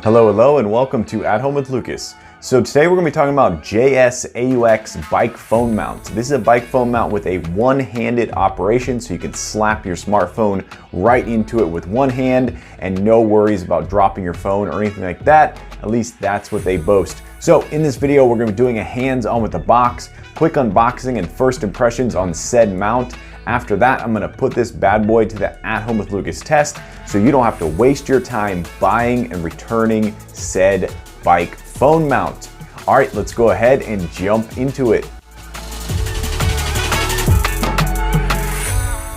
Hello, hello, and welcome to At Home with Lucas. So today we're going to be talking about Jsaux bike phone mount. This is a bike phone mount with a one-handed operation, so you can slap your smartphone right into it with one hand and no worries about dropping your phone or anything like that. At least that's what they boast. So in this video, we're going to be doing a hands-on with the box, quick unboxing and first impressions on said mount. After that, I'm gonna put this bad boy to the At Home with Lucas test so you don't have to waste your time buying and returning said bike phone mount. All right, let's go ahead and jump into it.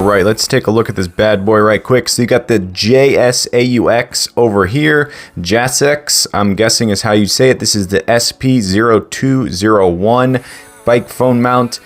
All right, let's take a look at this bad boy right quick. So you got the Jsaux over here. Jsaux, I'm guessing is how you say it. This is the SP0201 bike phone mount.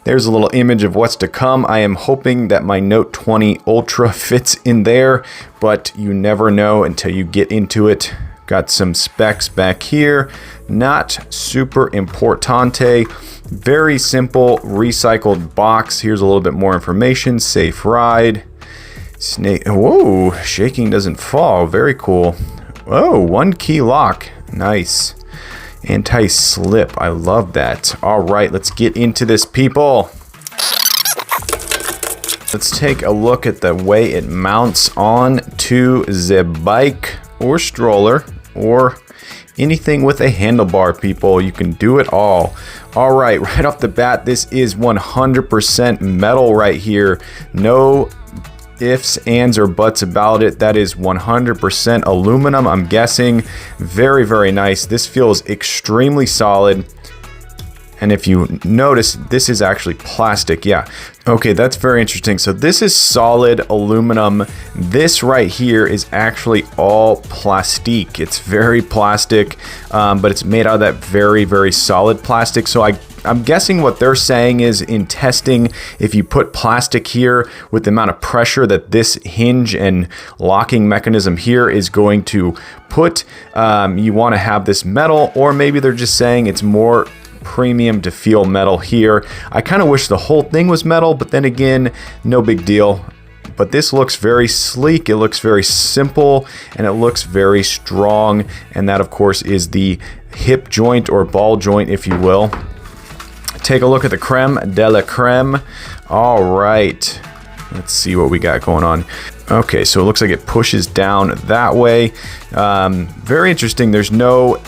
There's a little image of what's to come. I am hoping that my Note 20 Ultra fits in there, but you never know until you get into it. Got some specs back here. Not super importante. Very simple recycled box. Here's a little bit more information. Safe ride. Snake. Whoa, shaking doesn't fall. Very cool. Oh, one key lock. Nice. Anti-slip, I love that. All right, let's get into this, people. Let's take a look at the way it mounts on to the bike or stroller or anything with a handlebar, people. You can do it all. All right, right off the bat, this is 100% metal right here. No ifs, ands, or buts about it. That is 100% aluminum, I'm guessing. Very, very nice. This feels extremely solid. And if you notice, this is actually plastic. Yeah. Okay, that's very interesting. So this is solid aluminum. This right here is actually all plastique. It's very plastic, but it's made out of that very, very solid plastic. So I'm guessing what they're saying is in testing, if you put plastic here with the amount of pressure that this hinge and locking mechanism here is going to put, you want to have this metal, or maybe they're just saying it's more premium to feel metal here. I kind of wish the whole thing was metal, but then again, no big deal. But this looks very sleek, it looks very simple, and it looks very strong. And that, of course, is the hip joint or ball joint, if you will. Take a look at the creme de la creme. All right, let's see what we got going on. Okay, so it looks like it pushes down that way. Very interesting. There's no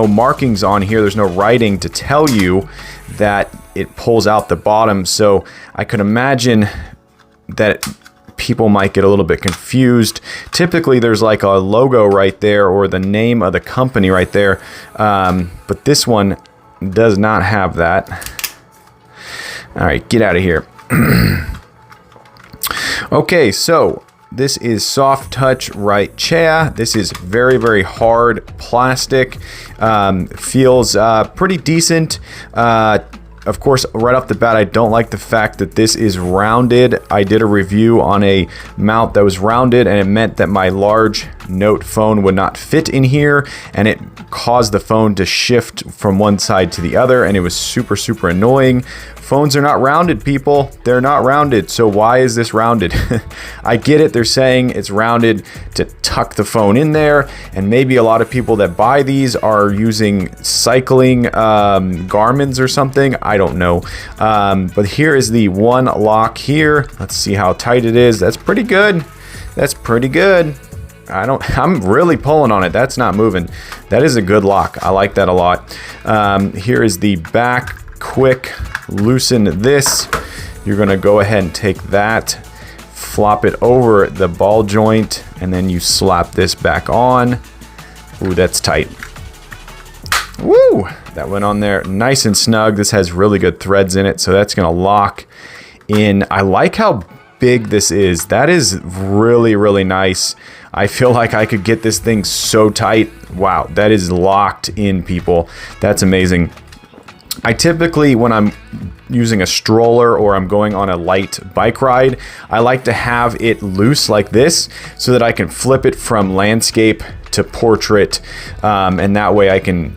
markings on here. There's no writing to tell you that it pulls out the bottom. So I could imagine that people might get a little bit confused. Typically, there's like a logo right there or the name of the company right there. But this one does not have that. All right, get out of here. Okay, so this is soft touch right chair. This is very, very hard plastic. Feels pretty decent. Of course, right off the bat, I don't like the fact that this is rounded. I did a review on a mount that was rounded, and it meant that my large Note phone would not fit in here, and it caused the phone to shift from one side to the other, and it was super, super annoying. Phones are not rounded, people. They're not rounded. So why is this rounded? I get it. They're saying it's rounded to tuck the phone in there. And maybe a lot of people that buy these are using cycling Garmin's or something. I don't know. But here is the one lock here. Let's see how tight it is. That's pretty good. That's pretty good. I'm really pulling on it. That's not moving. That is a good lock. I like that a lot. Here is the back. Quick loosen this. You're going to go ahead and take that, flop it over the ball joint, and then you slap this back on. Ooh, that's tight. Woo! That went on there nice and snug. This has really good threads in it, so that's going to lock in. I like how big this is. That is really, really nice. I feel like I could get this thing so tight. Wow, that is locked in, people. That's amazing. I typically, when I'm using a stroller or I'm going on a light bike ride, I like to have it loose like this so that I can flip it from landscape to portrait, and that way I can,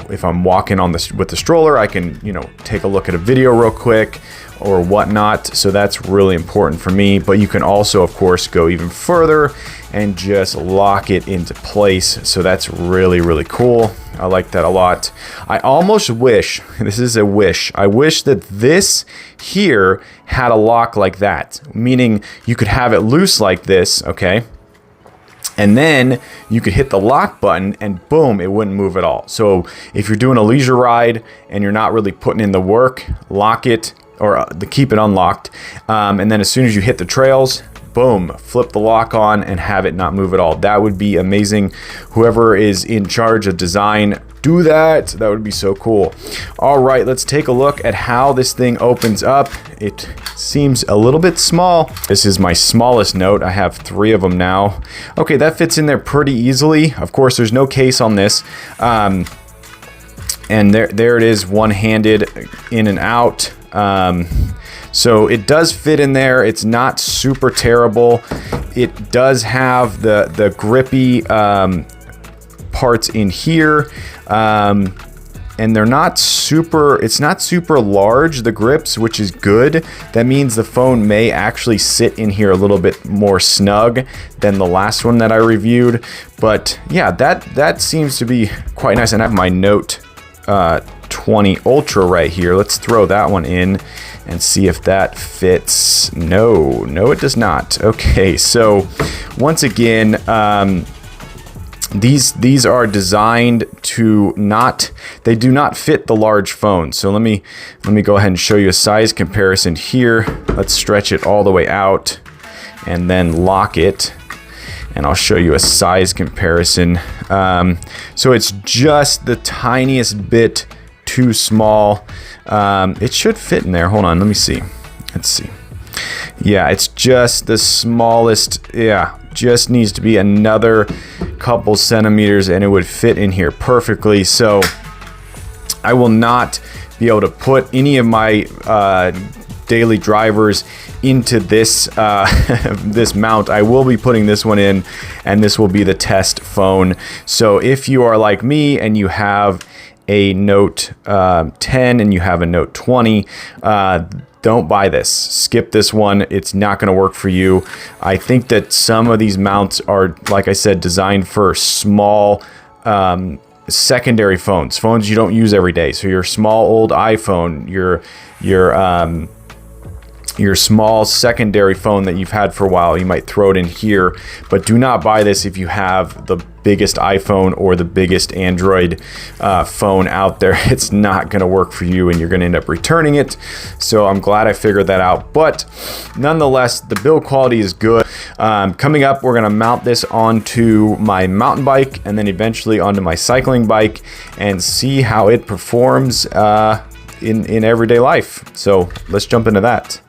if I'm walking on with the stroller, I can, take a look at a video real quick or whatnot. So that's really important for me. But you can also, of course, go even further and just lock it into place. So that's really, really cool. I like that a lot. I almost wish, this is a wish, I wish that this here had a lock like that, meaning you could have it loose like this, okay? And then you could hit the lock button and boom, it wouldn't move at all. So if you're doing a leisure ride and you're not really putting in the work, lock it or keep it unlocked. And then as soon as you hit the trails, boom, flip the lock on and have it not move at all. That would be amazing. Whoever is in charge of design, do that. That would be so cool. All right, let's take a look at how this thing opens up. It seems a little bit small. This is my smallest note. I have 3 of them now. Okay, that fits in there pretty easily. Of course, there's no case on this. And there it is, one-handed in and out. So it does fit in there. It's not super terrible. It does have the grippy parts in here. And they're not super, it's not super large, the grips, which is good. That means the phone may actually sit in here a little bit more snug than the last one that I reviewed. But yeah, that seems to be quite nice. And I have my Note 20 Ultra right here. Let's throw that one in and see if that fits. No, it does not. Okay, so once again, these are designed to they do not fit the large phone. So let me go ahead and show you a size comparison here. Let's stretch it all the way out and then lock it, and I'll show you a size comparison. So it's just the tiniest bit too small. It should fit in there. Hold on, let me see. Let's see. Yeah, it's just the smallest. Yeah, just needs to be another couple centimeters and it would fit in here perfectly. So I will not be able to put any of my daily drivers into this this mount. I will be putting this one in, and this will be the test phone. So if you are like me and you have a Note 10 and you have a Note 20, don't buy this. Skip this one. It's not going to work for you. I think that some of these mounts are, like I said, designed for small secondary phones you don't use every day. So your small old iPhone, your small secondary phone that you've had for a while, you might throw it in here. But do not buy this if you have the biggest iPhone or the biggest Android phone out there. It's not going to work for you and you're going to end up returning it. So I'm glad I figured that out. But nonetheless, the build quality is good. Coming up, we're going to mount this onto my mountain bike and then eventually onto my cycling bike and see how it performs in everyday life. So let's jump into that.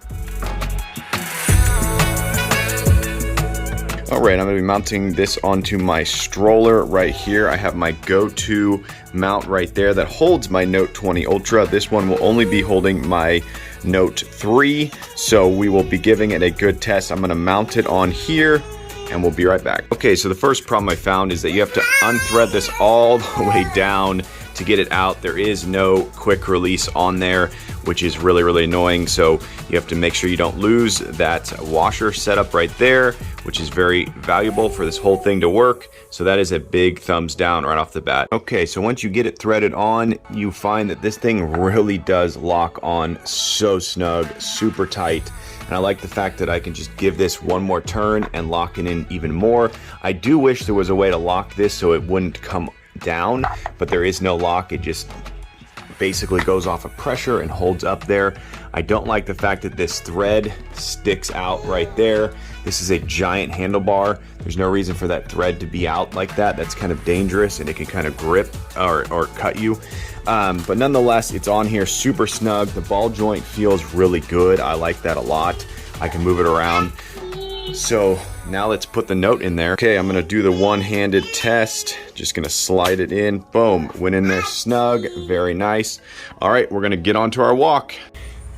Alright, I'm going to be mounting this onto my stroller right here. I have my go-to mount right there that holds my Note 20 Ultra. This one will only be holding my Note 3, so we will be giving it a good test. I'm going to mount it on here, and we'll be right back. Okay, so the first problem I found is that you have to unthread this all the way down to get it out. There is no quick release on there, which is really, really annoying. So you have to make sure you don't lose that washer setup right there, which is very valuable for this whole thing to work. So that is a big thumbs down right off the bat. Okay, so once you get it threaded on, you find that this thing really does lock on so snug, super tight. And I like the fact that I can just give this one more turn and lock it in even more. I do wish there was a way to lock this so it wouldn't come down, but there is no lock. It just basically goes off of pressure and holds up there. I don't like the fact that this thread sticks out right there. This is a giant handlebar. There's no reason for that thread to be out like that. That's kind of dangerous and it can kind of grip or cut you. But nonetheless, it's on here super snug. The ball joint feels really good. I like that a lot. I can move it around. So now let's put the Note in there. Okay, I'm gonna do the one-handed test. Just gonna slide it in. Boom, went in there snug, very nice. All right, we're gonna get onto our walk.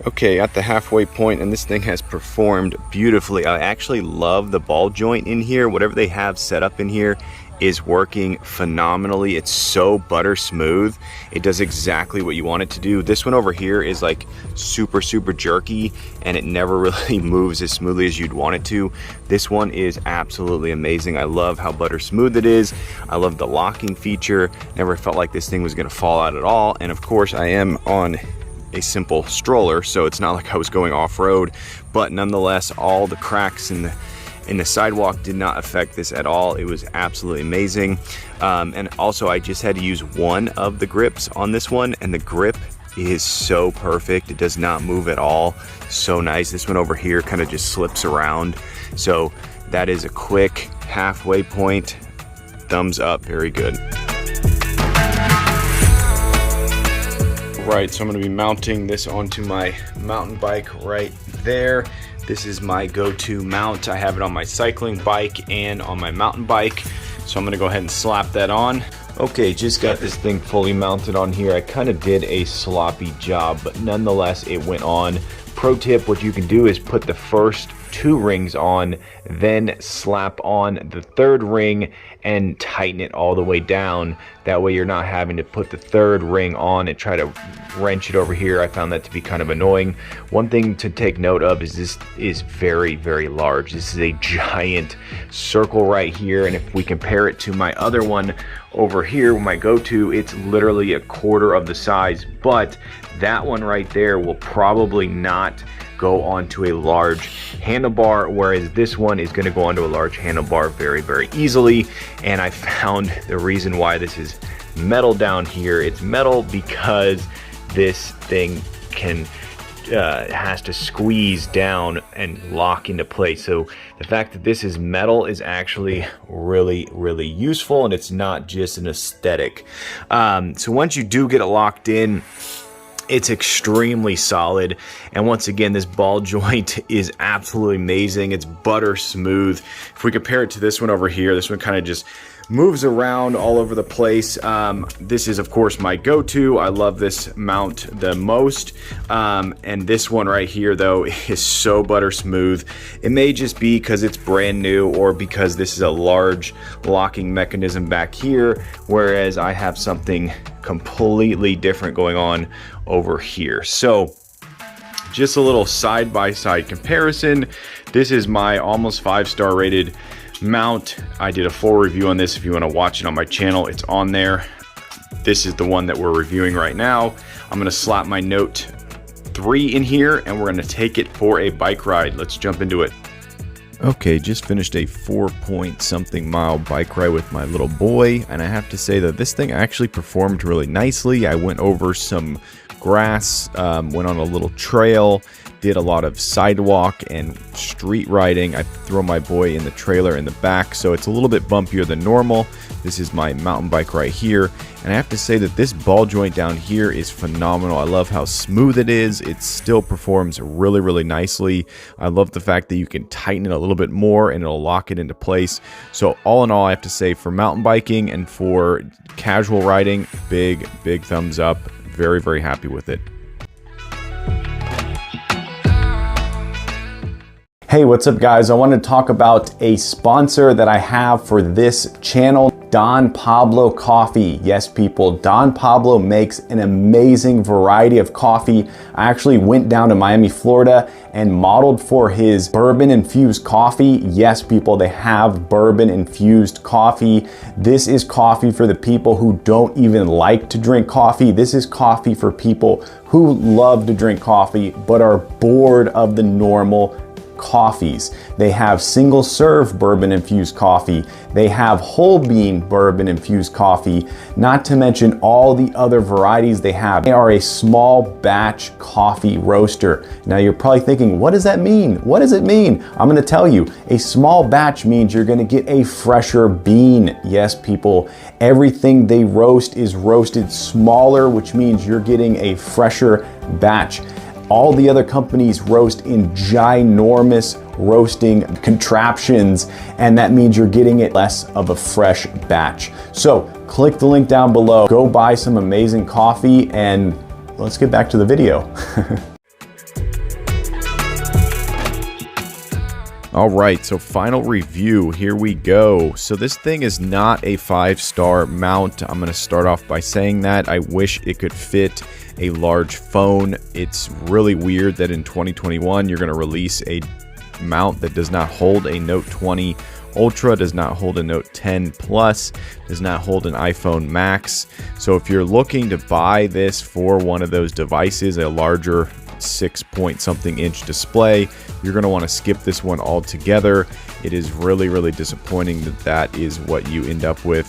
Okay, at the halfway point, and this thing has performed beautifully. I actually love the ball joint in here. Whatever they have set up in here is working phenomenally. It's so butter smooth. It does exactly what you want it to do. This one over here is like super jerky, and it never really moves as smoothly as you'd want it to. This one is absolutely amazing. I love how butter smooth it is. I love the locking feature. Never felt like this thing was gonna fall out at all. And of course, I am on a simple stroller, so it's not like I was going off-road, but nonetheless, all the cracks in the sidewalk did not affect this at all. It was absolutely amazing. And also, I just had to use one of the grips on this one, and the grip is so perfect. It does not move at all. So nice. This one over here kind of just slips around. So that is a quick halfway point. Thumbs up, very good. Right, so I'm going to be mounting this onto my mountain bike right there. This is my go-to mount. I have it on my cycling bike and on my mountain bike. So I'm going to go ahead and slap that on. Okay, just got this thing fully mounted on here. I kind of did a sloppy job, but nonetheless, it went on. Pro tip, what you can do is put the first 2 rings on, then slap on the 3rd ring and tighten it all the way down. That way you're not having to put the 3rd ring on and try to wrench it over here. I found that to be kind of annoying. One thing to take note of is this is very large. This is a giant circle right here, and if we compare it to my other one over here, my go-to, it's literally a quarter of the size, but that one right there will probably not go onto a large handlebar, whereas this one is going to go onto a large handlebar very easily. And I found the reason why this is metal down here, it's metal because this thing has to squeeze down and lock into place. So the fact that this is metal is actually really useful, and it's not just an aesthetic. So once you do get it locked in, it's extremely solid, and once again, this ball joint is absolutely amazing. It's butter smooth. If we compare it to this one over here, this one kind of just moves around all over the place. This is of course my go-to. I love this mount the most, and this one right here though is so butter smooth. It may just be because it's brand new, or because this is a large locking mechanism back here, whereas I have something completely different going on over here. So just a little side-by-side comparison. This is my almost 5-star rated mount. I did a full review on this. If you want to watch it on my channel, it's on there. This is the one that we're reviewing right now. I'm going to slap my Note 3 in here, and we're going to take it for a bike ride. Let's jump into it. Okay, just finished a 4-point-something mile bike ride with my little boy, and I have to say that this thing actually performed really nicely. I went over some grass, went on a little trail, did a lot of sidewalk and street riding. I throw my boy in the trailer in the back, so it's a little bit bumpier than normal. This is my mountain bike right here, and I have to say that this ball joint down here is phenomenal. I love how smooth it is. It still performs really nicely. I love the fact that you can tighten it a little bit more and it'll lock it into place. So all in all, I have to say, for mountain biking and for casual riding, big thumbs up. Very happy with it. Hey, what's up guys? I want to talk about a sponsor that I have for this channel, Don Pablo Coffee. Yes, people, Don Pablo makes an amazing variety of coffee. I actually went down to Miami, Florida and modeled for his bourbon infused coffee. Yes, people, they have bourbon infused coffee. This is coffee for the people who don't even like to drink coffee. This is coffee for people who love to drink coffee but are bored of the normal coffees. They have single serve bourbon infused coffee. They have whole bean bourbon infused coffee, not to mention all the other varieties they have. They are a small batch coffee roaster. Now you're probably thinking, what does that mean? What does it mean? I'm going to tell you. A small batch means you're going to get a fresher bean. Yes, people, everything they roast is roasted smaller, which means you're getting a fresher batch. All the other companies roast in ginormous roasting contraptions, and that means you're getting it less of a fresh batch. So click the link down below, go buy some amazing coffee, and let's get back to the video. All right, so final review, here we go. So this thing is not a 5-star mount. I'm gonna start off by saying that. I wish it could fit a large phone. It's really weird that in 2021, you're gonna release a mount that does not hold a Note 20 Ultra, does not hold a Note 10 Plus, does not hold an iPhone Max. So if you're looking to buy this for one of those devices, a larger 6-point-something inch display, you're going to want to skip this one altogether. It is really, really disappointing that that is what you end up with.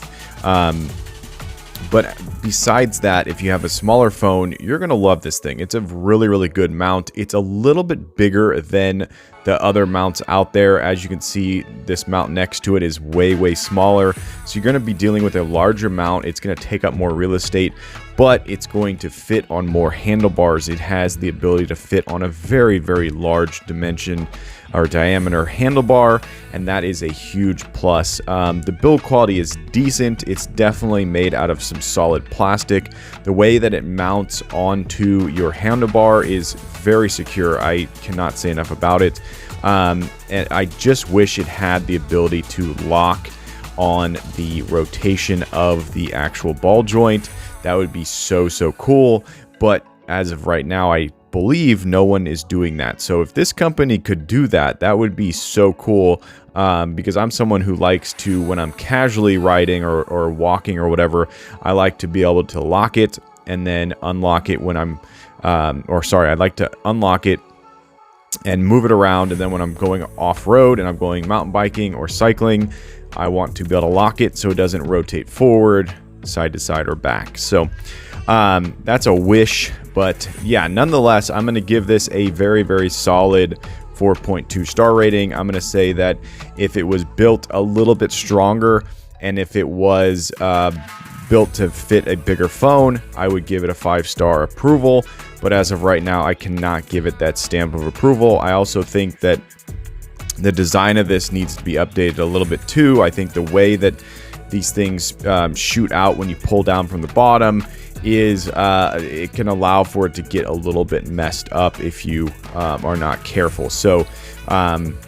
But besides that, if you have a smaller phone, you're going to love this thing. It's a really, really good mount. It's a little bit bigger than the other mounts out there. As you can see, this mount next to it is way, way smaller. So you're going to be dealing with a larger mount. It's going to take up more real estate, but it's going to fit on more handlebars. It has the ability to fit on a very, very large dimension or diameter handlebar, and that is a huge plus. The build quality is decent. It's definitely made out of some solid plastic. The way that it mounts onto your handlebar is very secure. I cannot say enough about it. And I just wish it had the ability to lock on the rotation of the actual ball joint. That would be so, so cool. But as of right now, I believe no one is doing that. So if this company could do that, that would be so cool. Because I'm someone who likes to, when I'm casually riding or walking or whatever, I like to be able to lock it and then unlock it when I'm, I'd like to unlock it and move it around. And then when I'm going off-road and I'm going mountain biking or cycling, I want to be able to lock it so it doesn't rotate forward, side to side, or back. So that's a wish, but yeah, nonetheless, I'm going to give this a very, very solid 4.2 star rating. I'm going to say that if it was built a little bit stronger and if it was built to fit a bigger phone, I would give it a 5-star approval. But as of right now, I cannot give it that stamp of approval. I also think that the design of this needs to be updated a little bit too. I think the way that these things shoot out when you pull down from the bottom is it can allow for it to get a little bit messed up if you are not careful. So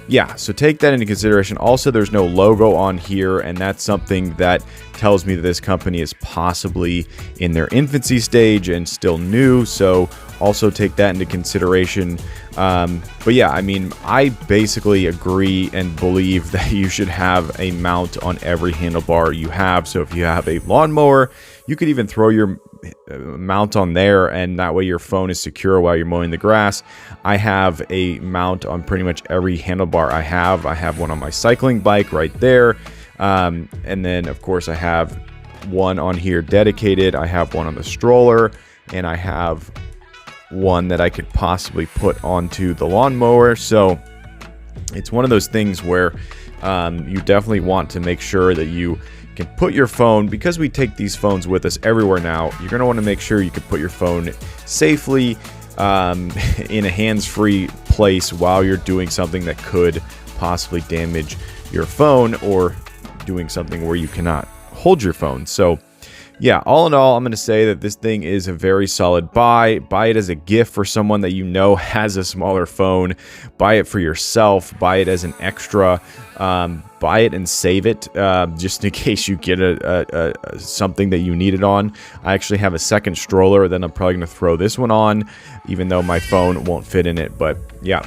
yeah, so take that into consideration. Also, there's no logo on here, and that's something that tells me that this company is possibly in their infancy stage and still new. So also take that into consideration. But yeah, I mean, I basically agree and believe that you should have a mount on every handlebar you have. So if you have a lawnmower, you could even throw your mount on there, and that way your phone is secure while you're mowing the grass. I have a mount on pretty much every handlebar I have. I have one on my cycling bike right there. And then of course I have one on here dedicated. I have one on the stroller, and I have one that I could possibly put onto the lawnmower. So it's one of those things where you definitely want to make sure that you can put your phone, because we take these phones with us everywhere now, you're going to want to make sure you can put your phone safely in a hands-free place while you're doing something that could possibly damage your phone, or doing something where you cannot hold your phone. So yeah, all in all, I'm going to say that this thing is a very solid buy. Buy it as a gift for someone that you know has a smaller phone. Buy it for yourself. Buy it as an extra. Buy it and save it just in case you get something that you need it on. I actually have a second stroller that I'm probably going to throw this one on, even though my phone won't fit in it. But yeah,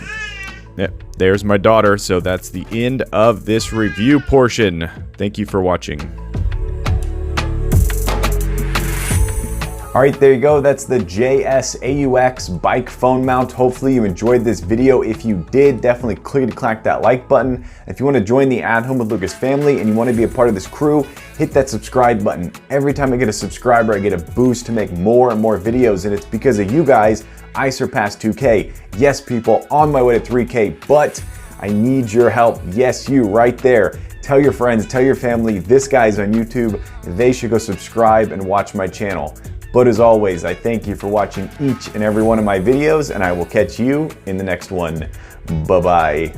there's my daughter. So that's the end of this review portion. Thank you for watching. All right, there you go. That's the Jsaux bike phone mount. Hopefully you enjoyed this video. If you did, definitely click that like button. If you want to join the At Home with Lucas family and you want to be a part of this crew, hit that subscribe button. Every time I get a subscriber, I get a boost to make more and more videos, and it's because of you guys I surpassed 2K. Yes, people, on my way to 3K, but I need your help. Yes, you right there. Tell your friends, tell your family, this guy's on YouTube. They should go subscribe and watch my channel. But as always, I thank you for watching each and every one of my videos, and I will catch you in the next one. Bye-bye.